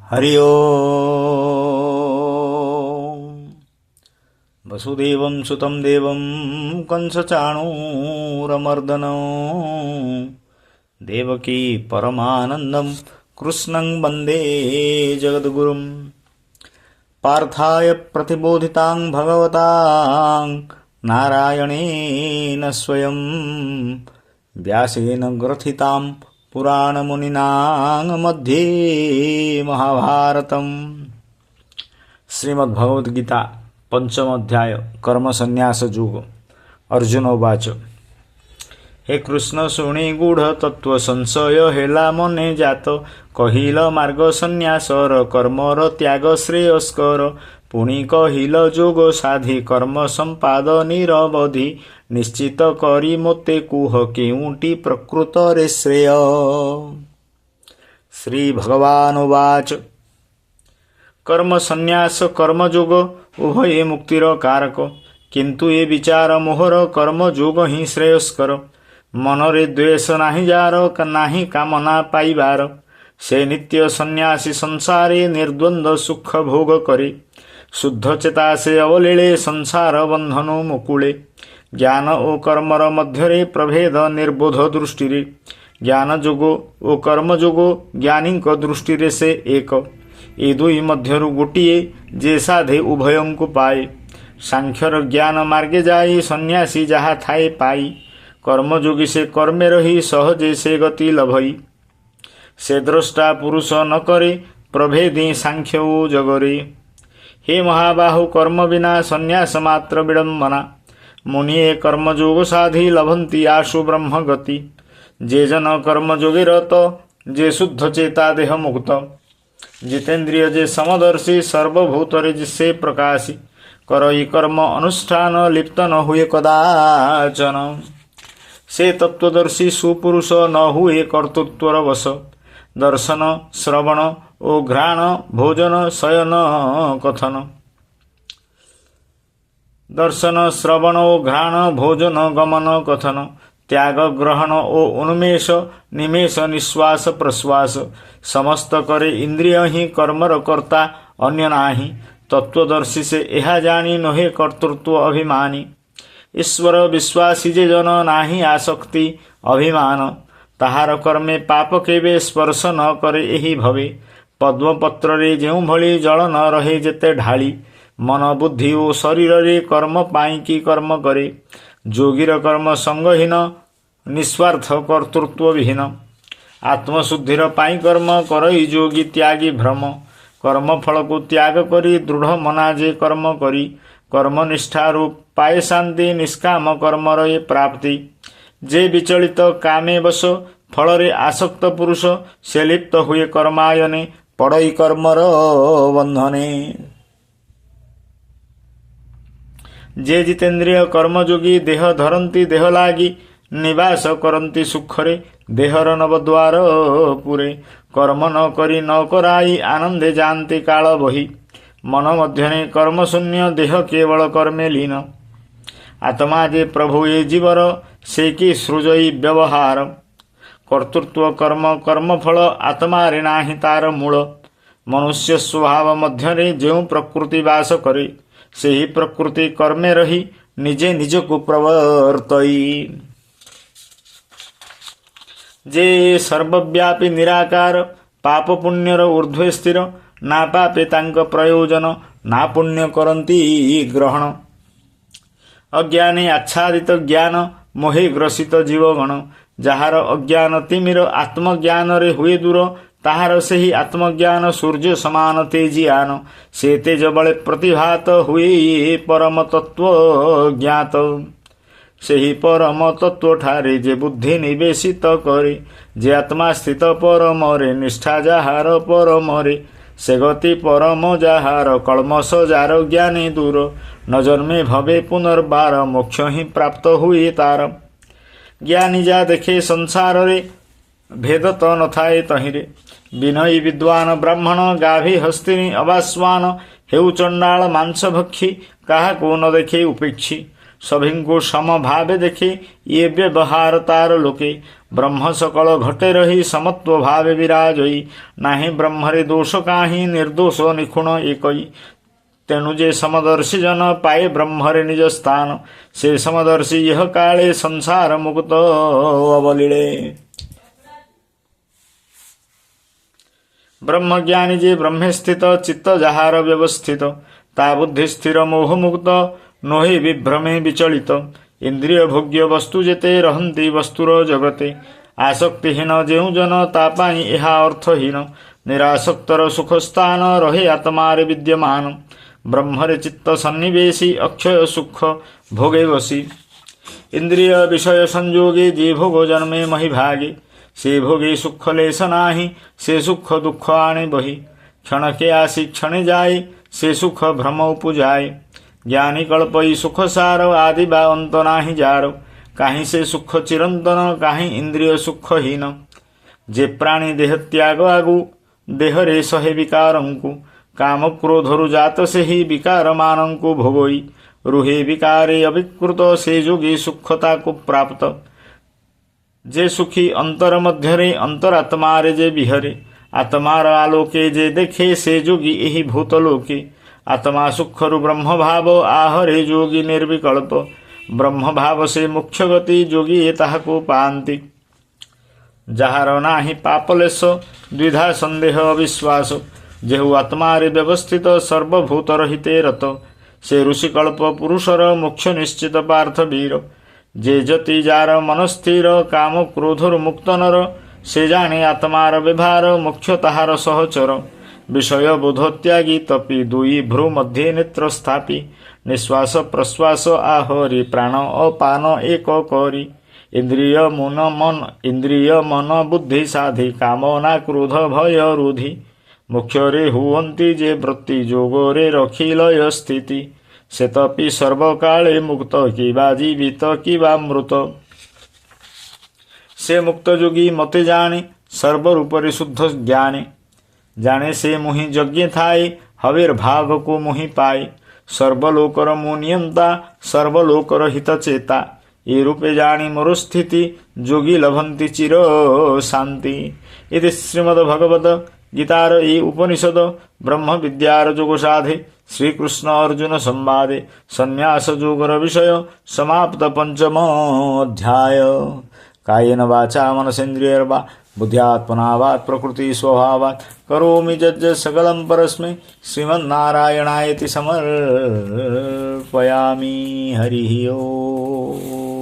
हरि ओम। वसुदेवं सुतं देवं कंसचाणूरमर्दनं देवकी परमानन्दं कृष्णं वन्दे जगद्गुरुं। पार्थाय प्रतिबोधितां भगवतां नारायणेन स्वयं व्यासेन ग्रथितां पुराणमुनिनां मध्ये महाभारतम्। श्रीमद्भगवद्गीता पंचम अध्याय कर्म संन्यास युग। अर्जुन उवाच हे कृष्ण शुणी गूढ़ तत्व संशय हेला मने जात कहिल मार्ग संन्यासर कर्मर त्याग श्रेयस्कर पुणी कहिल जोग साधि कर्म संपाद निरवधि निश्चित करी मोते कुह केउटी प्रकृत रे श्रेय। श्री भगवान उवाच कर्म संन्यास कर्मयोग उभये मुक्तिर कारक किंतु ए विचार मोहर कर्मयोग ही श्रेयस्कर। मनरे द्वेष नाही जार नाही कामना पाइबार से नित्य सन्यासी संसारे निर्द्वंद सुख भोग करे। शुद्ध चेता से अवलीले संसार बंधनु मुकुले। ज्ञान ओ कर्मर मध्यरे प्रभेद निर्बोध दृष्टि ज्ञान जोगो ओ कर्म जोगो ज्ञानी दृष्टि से एक ए दुई मध्यरु गोटिए जे साधे उभयं को पाए। सांख्यर ज्ञान मार्गे जाई सन्यासी जहा थाए पाई कर्मयोगी से कर्मे रही सहजे से गति लभई। से द्रष्टा पुरुष न करे प्रभेदी सांख्य जगरे। हे महाबाहु कर्म बिना सन्यास मात्र विडंबना मुनिये कर्मयोग साधि लभंती आशु ब्रह्म गति। जे जन कर्मयोगे रत जे शुद्ध चेता देह मुक्त जितेन्द्रिय जे समदर्शी सर्वभूतरे जिसे प्रकाशी करई कर्म अनुष्ठान लिप्त न हुए कदाचन। से तत्वदर्शी सुपुरुष न हुए कर्तृत्वर वश दर्शन श्रवण ओ घ्राण भोजन शयन कथन। दर्शन श्रवण ओ घ्राण भोजन गमन कथन त्याग ग्रहण ओ उन्मेष निमेष निश्वास प्रश्वास समस्त करे इंद्रिय ही कर्मर कर्ता अन्य नाही। तत्वदर्शी से यह जानी नहे कर्तृत्व अभिमानी। ईश्वर विश्वासी जे जन नाही आसक्ति अभिमान ताहार कर्मे पाप केबे स्पर्श न करे एही भवे। पद्मपत्र रे जेउ भली जल न रहे जेते ढाली मन बुद्धि ओ शरीर रे कर्म पाई की कर्म करे। जोगीर कर्म संगहीन निस्वार्थ कर्तृत्व विहीन आत्मशुद्धिर पाई कर्म करई जोगी त्यागी भ्रम। कर्म फल को त्याग करी दृढ़ मना जे कर्म करी कर्मनिष्ठा रूप पाए शांति निष्काम कर्मर ये प्राप्ति। जे विचलित कामे बस फल रे आसक्त पुरुष से लिप्त हुए कर्मायने पड़ई कर्मर बंधने। जे जितेन्द्रिय कर्मयोगी देह धरती देह लागी निवास करती सुखरे देहर नवद्वार पुरे कर्म न करी न कराई आनंदे जानते काल बही। मन मध्यने कर्म शून्य देह केवल कर्मे लीन आत्मा जे प्रभु ये जीवर से की सृजई व्यवहार। कर्तृत्व कर्म कर्मफल आत्मा रे नाही तार मूल। मनुष्य स्वभाव मध्यरे जेउ प्रकृति वास करे से ही प्रकृति कर्मे रही निजे निज को प्रवर्तई। जे सर्वव्यापी निराकार पाप पुण्यर ऊर्ध्वे स्थिर ना पापे तांक प्रयोजन ना पुण्य करंती ग्रहण। अज्ञाने आच्छादित ज्ञान मोहे ग्रसित जीवगण जहार अज्ञान तिमिर आत्मज्ञान रे हुए दूर ताहार से ही आत्मज्ञान सूर्य समान तेजियान। से तेज बले प्रतिभात हुए परम तत्व ज्ञात। से ही परम तत्व ठारे जे बुद्धि निवेशित करे जे आत्मा स्थित परम रे निष्ठा जहार परम रे से गति परम जहार कल्मष जार ज्ञानी दूर न जन्मे भवे पुनर्बार मोक्ष ही प्राप्त हुए तार। ज्ञानी जा देखे संसार रे भेद तो न थाए तहिरे विनयी विद्वान ब्राह्मण गाभी हस्तिनी अवास्वान हेउ चंडाल मांस भक्षी कहा को न देखे उपेक्षी। सभी को सम भावे देखे ये व्यवहार तार लोके ब्रह्म सकल घटे रही समत्व भावे विराजई नाही ब्रह्मरे दोष काहि निर्दोष निखुण एकई तेणु जे समदर्शी जन पाए ब्रह्मरे निज स्थान से समदर्शी यह काले संसार मुक्त अवलीले ब्रह्मज्ञानी जे ब्रह्मे स्थित चित्त जहार व्यवस्थित ता बुद्धि स्थिर मोह मुक्त नोहि विभ्रमे विचलित इंद्रिय भोग्य वस्तु जेते रहंती वस्तुर जगते आसक्तिहीन जेउ जन ता पाई एहा अर्थहीन निरासक्तर सुख स्थान रहे आत्मारे विद्यमान ब्रह्मरे चित्त सन्निवेशी अक्षय सुख भोगे वसी इंद्रिय विषय संयोगे जे भोग जन्मे मही भागे से भोगे सुख लेस नाही से सुख दुख आने बही क्षण के आसी क्षण जाए से सुख भ्रम उपजाए ज्ञानी कल्पई सुख सार आदि बा अंत नाही जार काहीं से सुख चिरंतन काहीं इंद्रिय सुखहीन जे प्राणी देह त्याग आगु देहरे सहे विकारंकु काम क्रोधरु जात से ही विकार मानंकु भोगोई रुहे विकारे अविकृत से जोगी सुखता को प्राप्त जे सुखी अंतर मध्यरे अंतरात्मारे जे विहरे आत्मार आलोके जे देखे से जोगी एही भूतलोके आत्मा सुखरु ब्रह्म भाव आहरे जोगी निर्विकल्प ब्रह्म भाव से मुख्य गति जोगी ताहाको पांति जहार नाही पापलेश द्विधा संदेह अविश्वास जेहु आत्मारे व्यवस्थित सर्वभूत रहिते रत से ऋषिकल्प पुरुषर मुख्य निश्चित पार्थ वीर जे जति जार मनस्थिर काम क्रोधर मुक्त नर से जाने आत्मार व्यवहार मुख्य ताहार सहचर विषय बोध त्यागी तपी दुई भ्रू मध्ये नेत्र स्थापी निश्वास प्रश्वास आहरी प्राण अपान एक करी इंद्रिय मन बुद्धि साधि कामना क्रोध भय रुधि मुख्य रे हुवंती जे वृत्ति जोगो रे रखी लय स्थिति से तपि सर्वकाले मुक्त किबा जीवित किबा मृत से मुक्त जोगी मते जाने सर्वरूपरे शुद्ध ज्ञाने जाने से मुहि यज्ञ थाए हवेर भाग को मुहि पाए सर्वलोकर मुनियंता सर्वलोकर हित चेता ये रूपे जानी मोर स्थिति जोगी लभंती चिर शांति इति श्रीमद्भगवद गीतार ये उपनिषद ब्रह्म विद्यार जोग साधे श्रीकृष्ण अर्जुन संवादे संन्यास जोगर विषय समाप्त पंचमोऽध्याय कायेन वाचा मनसेन्द्रियर्वा बुद्ध्यात्मना वा प्रकृति स्वभावात् करोमि यज्ञ सकलं परस्मै श्रीमन्नारायणायति समर्पयामि हरिः ओम्।